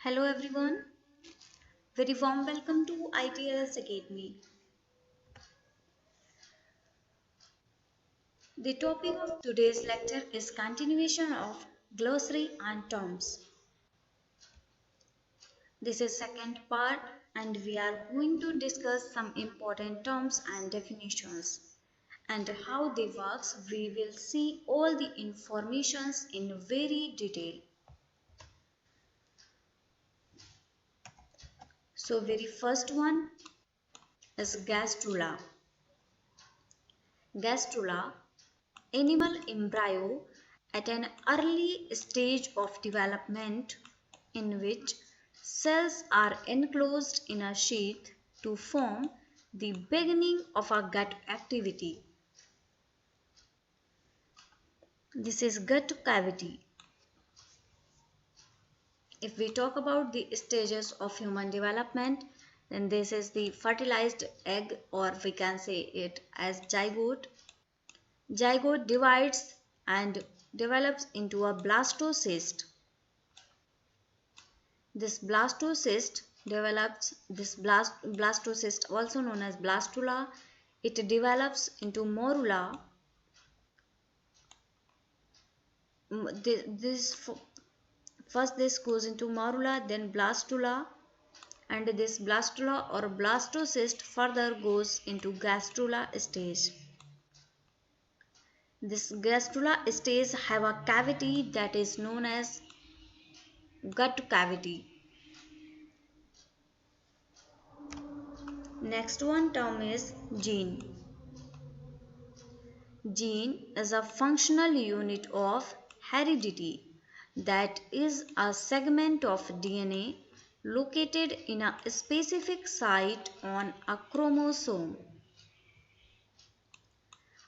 Hello everyone, very warm welcome to ITLS Academy. The topic of today's lecture is continuation of glossary and terms. This is second part and we are going to discuss some important terms and definitions and how they works. We will see all the informations in very detail. So very first one is gastrula. Gastrula, animal embryo at an early stage of development in which cells are enclosed in a sheath to form the beginning of a gut activity. This is gut cavity. If we talk about the stages of human development, then this is the fertilized egg, or we can say it as zygote. Zygote divides and develops into a blastocyst. This blastocyst develops, blastocyst also known as blastula, it develops into morula. First this goes into morula, then blastula, and this blastula or blastocyst further goes into gastrula stage. This gastrula stage have a cavity that is known as gut cavity. Next one term is gene. Gene is a functional unit of heredity that is a segment of DNA located in a specific site on a chromosome.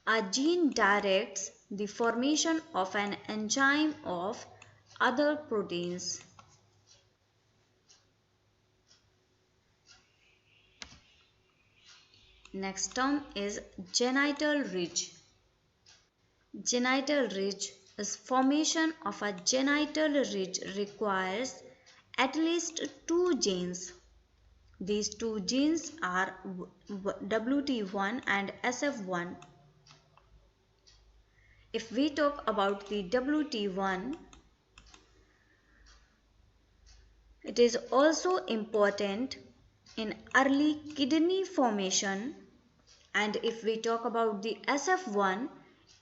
A gene directs the formation of an enzyme of other proteins. Next term is genital ridge. Genital ridge is formation of a genital ridge requires at least two genes. These two genes are WT1 and SF1. If we talk about the WT1, it is also important in early kidney formation, and if we talk about the SF1,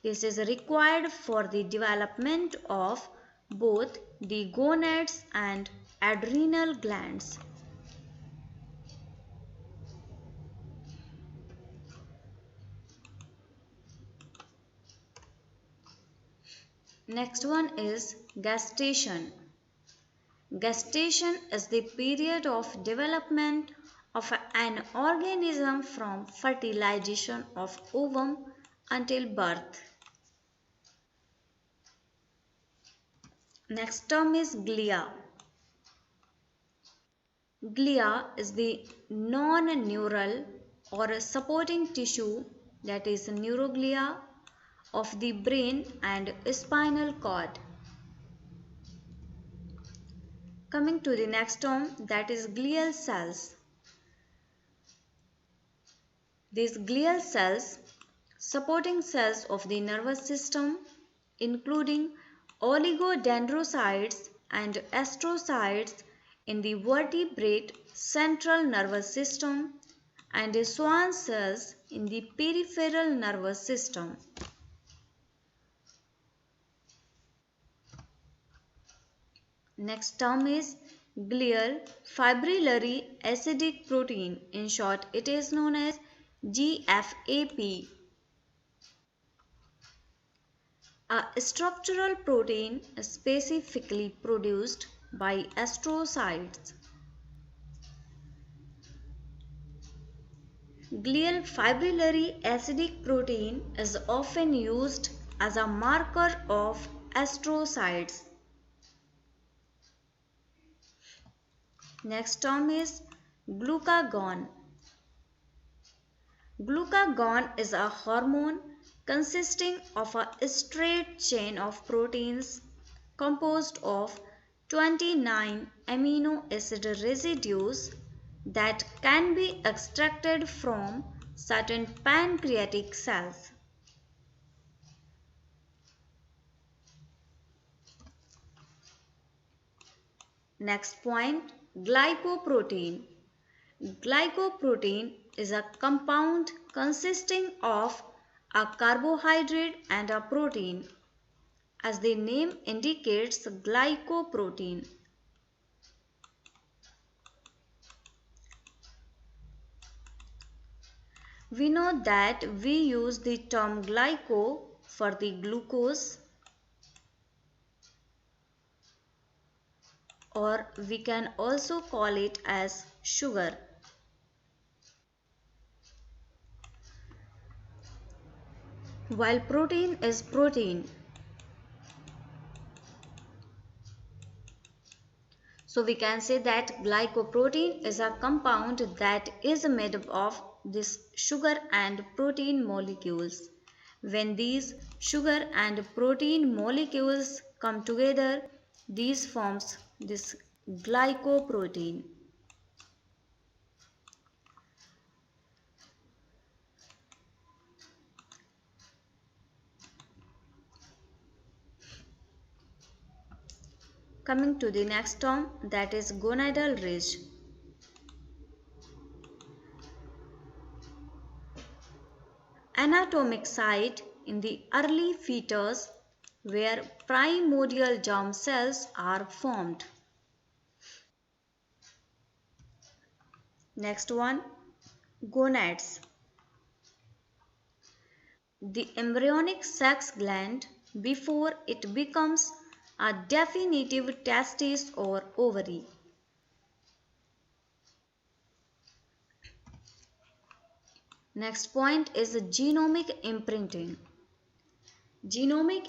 this is required for the development of both the gonads and adrenal glands. Next one is gestation. Gestation is the period of development of an organism from fertilization of ovum until birth. Next term is glia. Glia is the non-neural or supporting tissue, that is neuroglia, of the brain and spinal cord. Coming to the next term, that is glial cells. These glial cells, supporting cells of the nervous system, including oligodendrocytes and astrocytes in the vertebrate central nervous system, and Schwann cells in the peripheral nervous system. Next term is glial fibrillary acidic protein. In short, it is known as GFAP. A structural protein specifically produced by astrocytes. Glial fibrillary acidic protein is often used as a marker of astrocytes. Next term is glucagon. Glucagon is a hormone consisting of a straight chain of proteins composed of 29 amino acid residues that can be extracted from certain pancreatic cells. Next point, glycoprotein. Glycoprotein is a compound consisting of a carbohydrate and a protein. As the name indicates, glycoprotein. We know that we use the term glyco for the glucose, or we can also call it as sugar. While protein is protein, so we can say that glycoprotein is a compound that is made up of this sugar and protein molecules. When these sugar and protein molecules come together, these forms this glycoprotein. Coming to the next term, that is gonadal ridge. Anatomic site in the early fetus where primordial germ cells are formed. Next one, gonads. The embryonic sex gland before it becomes a definitive testis or ovary. Next point is genomic imprinting. Genomic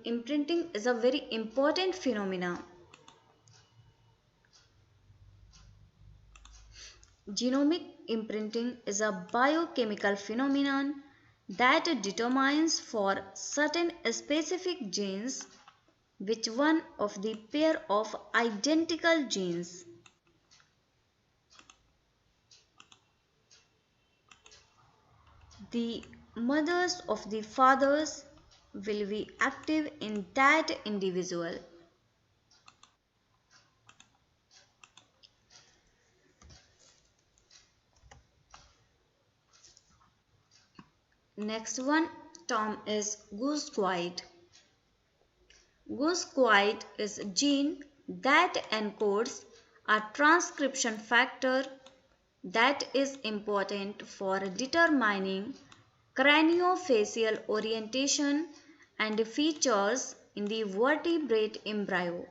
imprinting is a very important phenomenon. Genomic imprinting is a biochemical phenomenon that determines for certain specific genes which one of the pair of identical genes the mothers of the fathers will be active in that individual. Next one term is goosequide. Goosequide is a gene that encodes a transcription factor that is important for determining craniofacial orientation and features in the vertebrate embryo.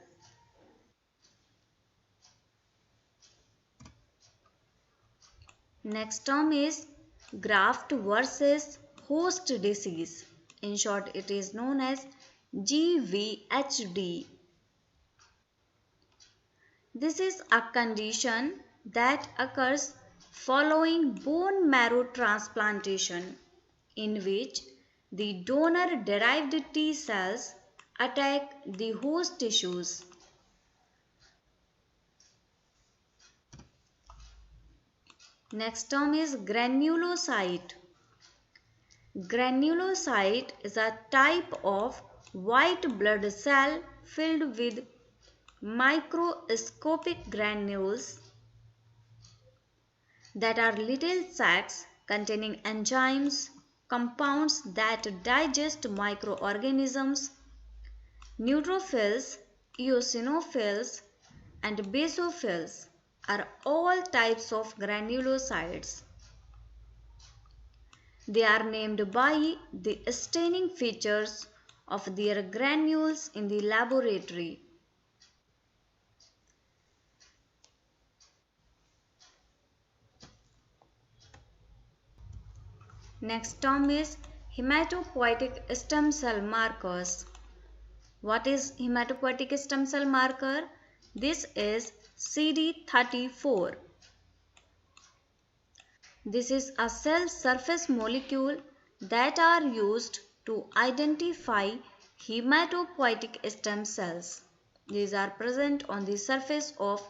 Next term is graft versus host disease. In short, it is known as GVHD. This is a condition that occurs following bone marrow transplantation, in which the donor derived T cells attack the host tissues. Next term is granulocyte. Granulocyte is a type of white blood cell filled with microscopic granules that are little sacs containing enzymes, compounds that digest microorganisms. Neutrophils, eosinophils, and basophils are all types of granulocytes. They are named by the staining features of their granules in the laboratory. Next term is hematopoietic stem cell markers. What is hematopoietic stem cell marker? This is CD34. This is a cell surface molecule that are used to identify hematopoietic stem cells. These are present on the surface of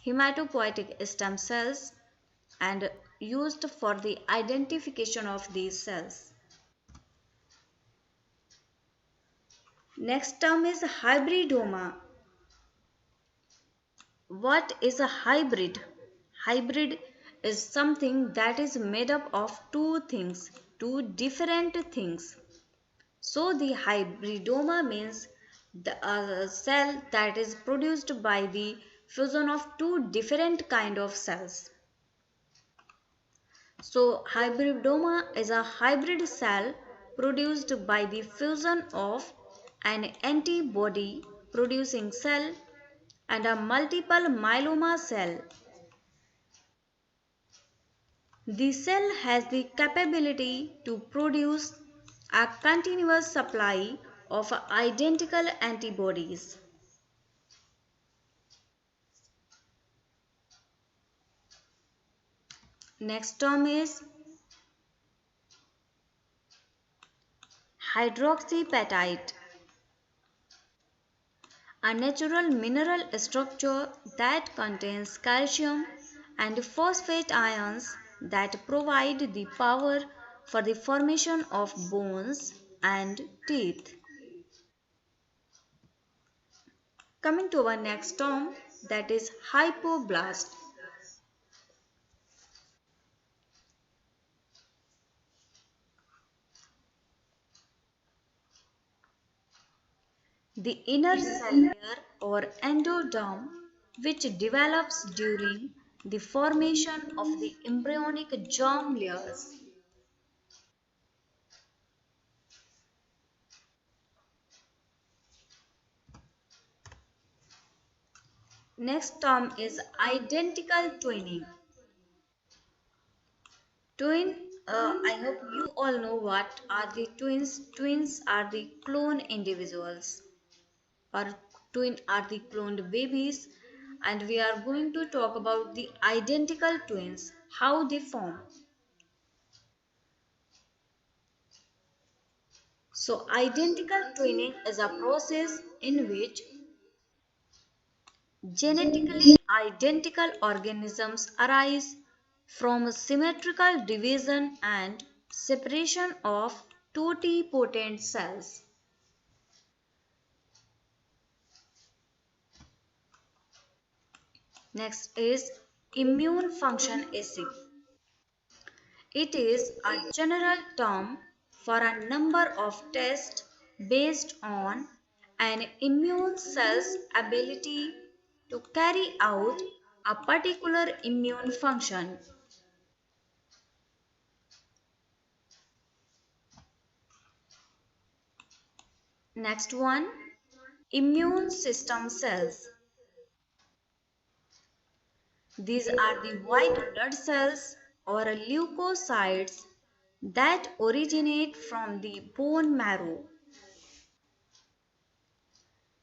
hematopoietic stem cells and used for the identification of these cells. Next term is hybridoma. What is a hybrid? Hybrid is something that is made up of two things, two different things. So the hybridoma means the cell that is produced by the fusion of two different kind of cells. So hybridoma is a hybrid cell produced by the fusion of an antibody producing cell and a multiple myeloma cell. The cell has the capability to produce a continuous supply of identical antibodies. Next term is hydroxyapatite, a natural mineral structure that contains calcium and phosphate ions that provide the power for the formation of bones and teeth. Coming to our next term, that is hypoblast. The inner cell layer or endoderm, which develops during the formation of the embryonic germ layers. Next term is identical twinning. I hope you all know what are the twins. Twins are the clone individuals, or twin are the cloned babies, and we are going to talk about the identical twins, how they form. So identical twinning is a process in which genetically identical organisms arise from symmetrical division and separation of totipotent cells. Next is immune function assay. It is a general term for a number of tests based on an immune cell's ability to carry out a particular immune function. Next one, immune system cells. These are the white blood cells or leukocytes that originate from the bone marrow.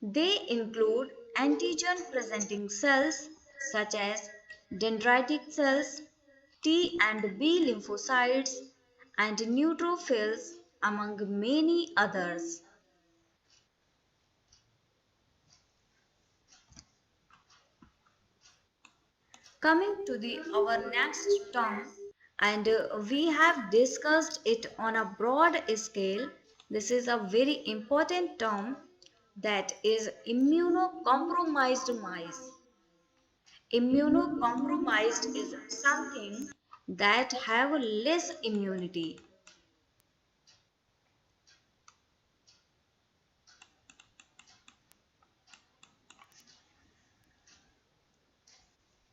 They include antigen presenting cells such as dendritic cells, T and B lymphocytes, and neutrophils, among many others. Coming to the our next term, and we have discussed it on a broad scale. This is a very important term, that is immunocompromised mice. Immunocompromised is something that have less immunity.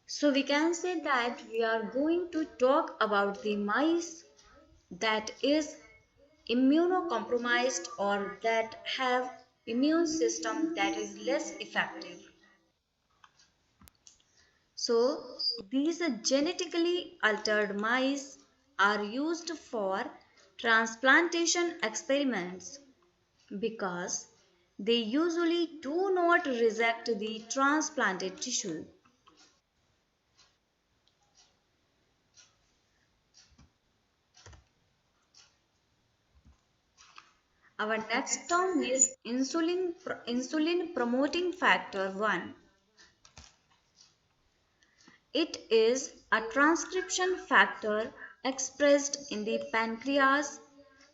So we can say that we are going to talk about the mice that is immunocompromised or that have immune system that is less effective. So these genetically altered mice are used for transplantation experiments because they usually do not reject the transplanted tissue. Our next term is insulin promoting factor 1. It is a transcription factor expressed in the pancreas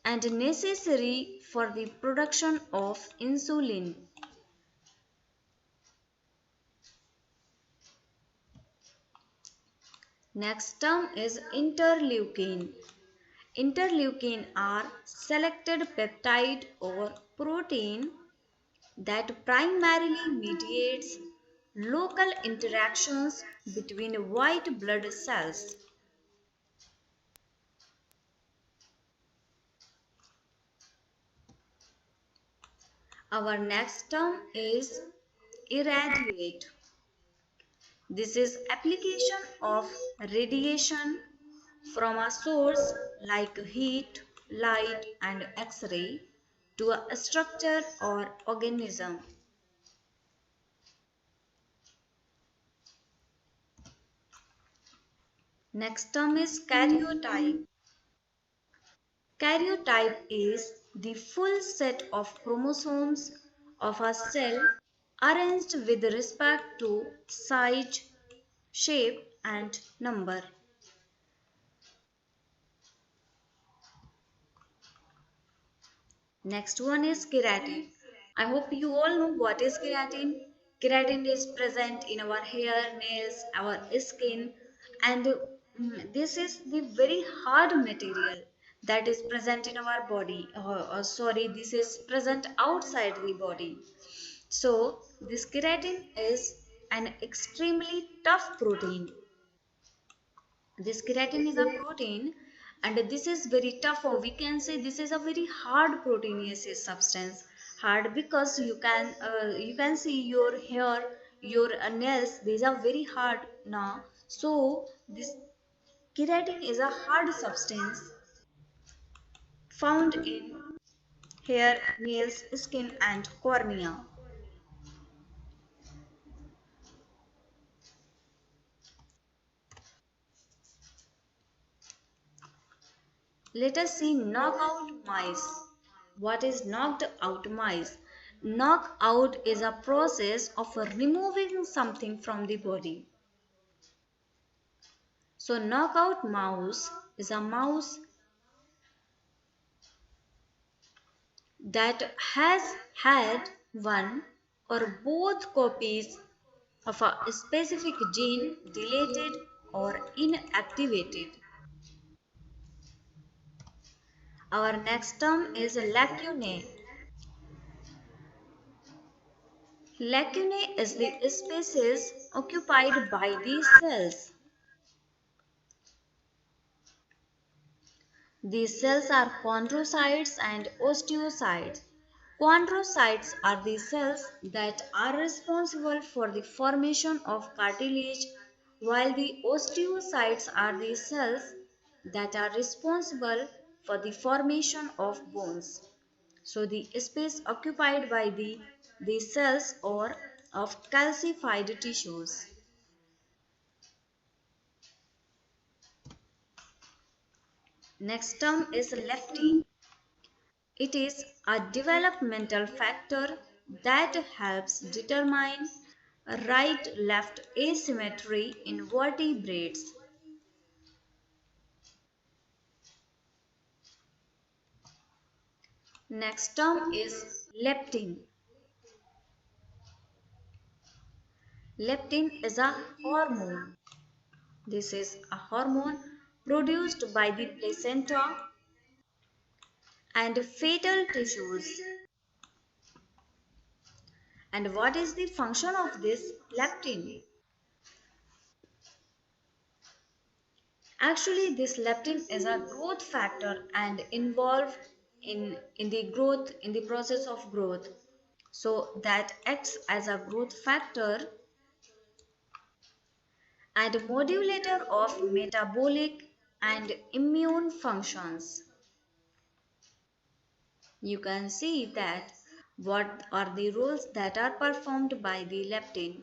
and necessary for the production of insulin. Next term is interleukin. Interleukin are selected peptide or protein that primarily mediates local interactions between white blood cells. Our next term is irradiate. This is application of radiation from a source like heat, light and X-ray to a structure or organism. Next term is karyotype. Karyotype is the full set of chromosomes of a cell arranged with respect to size, shape and number. Next one is keratin. I hope you all know what is keratin. Keratin is present in our hair, nails, our skin, and this is the very hard material that is present in our body. Sorry, this is present outside the body. So, this keratin is an extremely tough protein. This keratin is a protein and this is very tough, or we can say this is a very hard proteinaceous substance. Hard because you can see your hair, your nails, these are very hard now. So this keratin is a hard substance found in hair, nails, skin and cornea. Let us see knockout mice. What is knocked out mice? Knockout is a process of removing something from the body. So knockout mouse is a mouse that has had one or both copies of a specific gene deleted or inactivated. Our next term is lacunae. Lacunae is the spaces occupied by these cells. These cells are chondrocytes and osteocytes. Chondrocytes are the cells that are responsible for the formation of cartilage, while the osteocytes are the cells that are responsible for the formation of bones. So the space occupied by the cells or of calcified tissues. Next term is leptin. It is a developmental factor that helps determine right-left asymmetry in vertebrates. Next term is leptin. Leptin is a hormone. This is a hormone produced by the placenta and fetal tissues. And what is the function of this leptin? Actually, this leptin is a growth factor and involved in the growth, in the process of growth. So that acts as a growth factor and modulator of metabolic and immune functions. You can see that what are the roles that are performed by the leptin.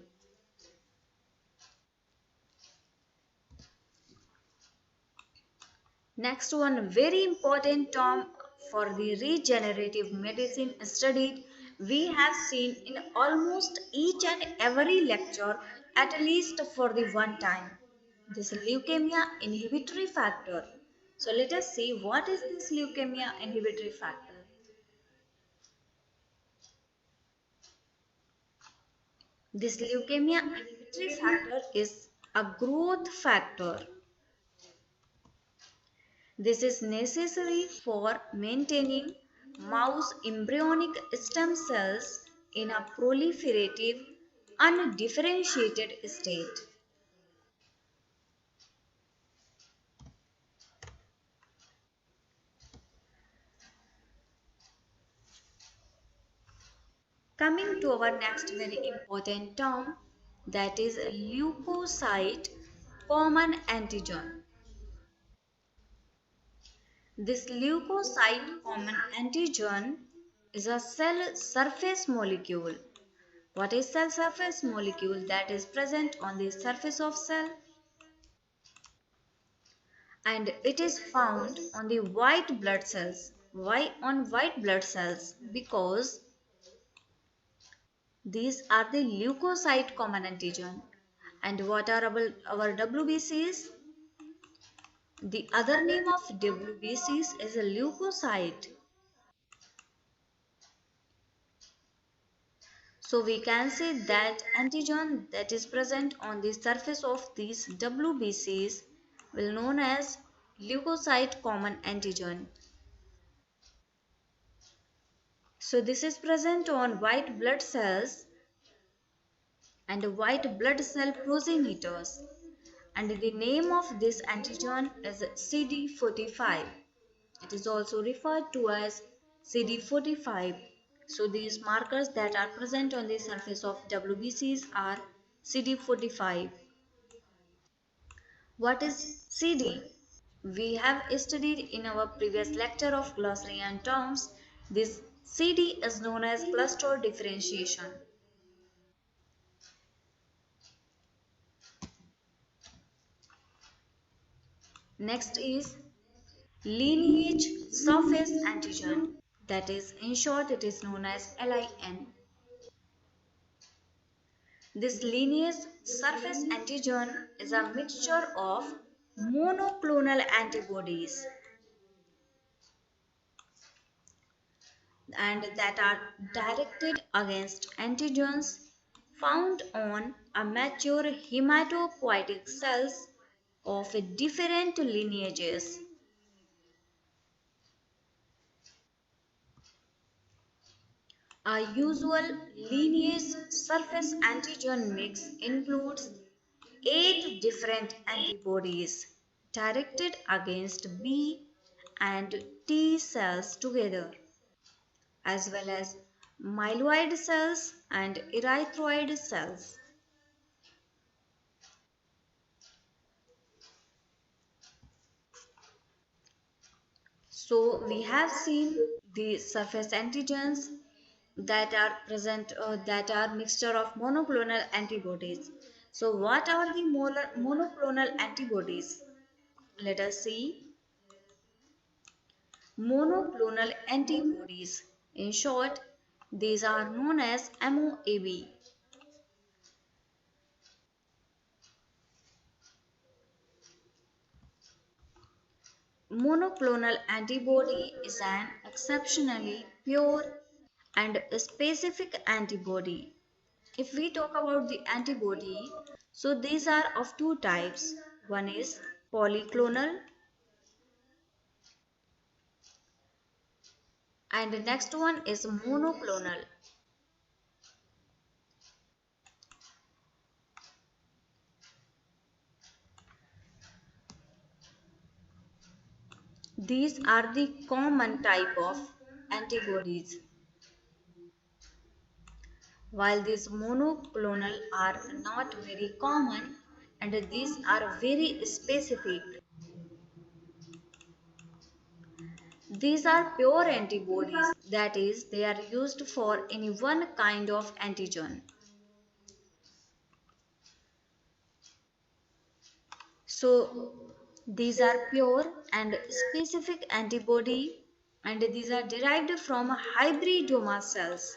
Next one, very important term for the regenerative medicine studied, we have seen in almost each and every lecture at least for the one time. This leukemia inhibitory factor. So let us see what is this leukemia inhibitory factor. This leukemia inhibitory factor is a growth factor. This is necessary for maintaining mouse embryonic stem cells in a proliferative, undifferentiated state. Coming to our next very important term, that is leukocyte common antigen. This leukocyte common antigen is a cell surface molecule. What is cell surface molecule? That is present on the surface of cell, and it is found on the white blood cells. Why on white blood cells? Because these are the leukocyte common antigen. And what are our WBCs? The other name of WBCs is a leukocyte. So we can say that antigen that is present on the surface of these WBCs will known as leukocyte common antigen. So this is present on white blood cells and white blood cell progenitors, and the name of this antigen is CD45. It is also referred to as CD45. So these markers that are present on the surface of WBCs are CD45. What is CD? We have studied in our previous lecture of glossary and terms. This CD is known as cluster differentiation. Next is lineage surface antigen. That is, in short, it is known as LIN. This lineage surface antigen is a mixture of monoclonal antibodies and that are directed against antigens found on a mature hematopoietic cells of different lineages. A usual lineage surface antigen mix includes 8 different antibodies directed against B and T cells together, as well as myeloid cells and erythroid cells. So we have seen the surface antigens that are present that are mixture of monoclonal antibodies. So what are the monoclonal antibodies? Let us see. Monoclonal antibodies. In short, these are known as MOAB. Monoclonal antibody is an exceptionally pure and specific antibody. If we talk about the antibody, so these are of two types. One is polyclonal and the next one is monoclonal. These are the common type of antibodies, while these monoclonal are not very common and these are very specific. These are pure antibodies, that is, they are used for any one kind of antigen. So these are pure and specific antibody and these are derived from hybridoma cells.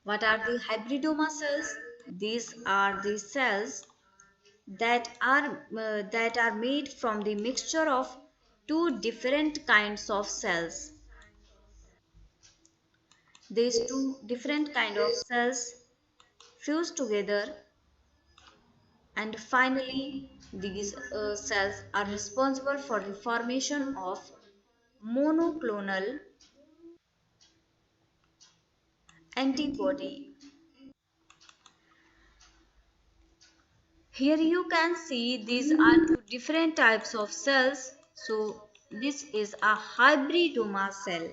What are the hybridoma cells? These are the cells that are made from the mixture of two different kinds of cells. These two different kind of cells fuse together, and finally these cells are responsible for the formation of monoclonal antibody. Here you can see these are two different types of cells. So this is a hybridoma cell.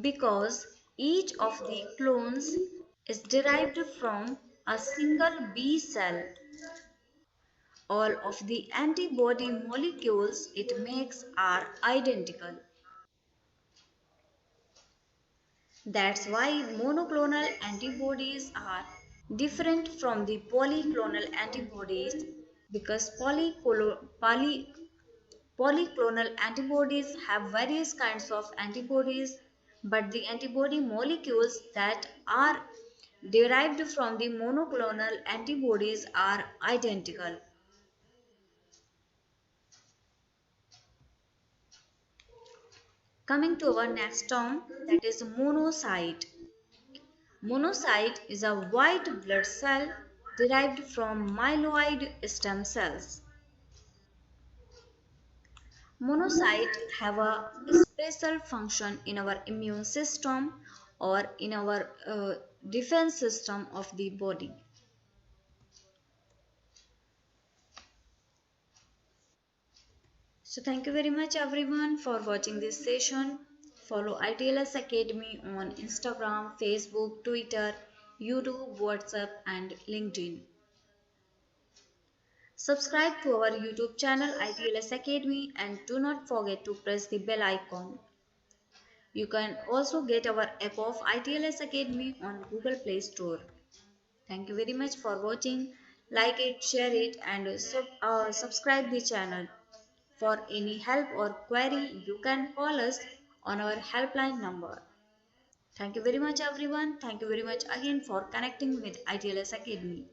Because each of the clones is derived from a single B cell. All of the antibody molecules it makes are identical. That's why monoclonal antibodies are different from the polyclonal antibodies, because polyclonal antibodies have various kinds of antibodies, but the antibody molecules that are derived from the monoclonal antibodies are identical. Coming to our next term, that is monocyte. Monocyte is a white blood cell derived from myeloid stem cells. Monocytes have a special function in our immune system or in our defense system of the body. So thank you very much everyone for watching this session. Follow ITLS Academy on Instagram, Facebook, Twitter, YouTube, WhatsApp and LinkedIn. Subscribe to our YouTube channel ITLS Academy and do not forget to press the bell icon. You can also get our app of ITLS Academy on Google Play Store. Thank you very much for watching. Like it, share it and subscribe the channel. For any help or query, you can call us on our helpline number. Thank you very much everyone. Thank you very much again for connecting with ITLS Academy.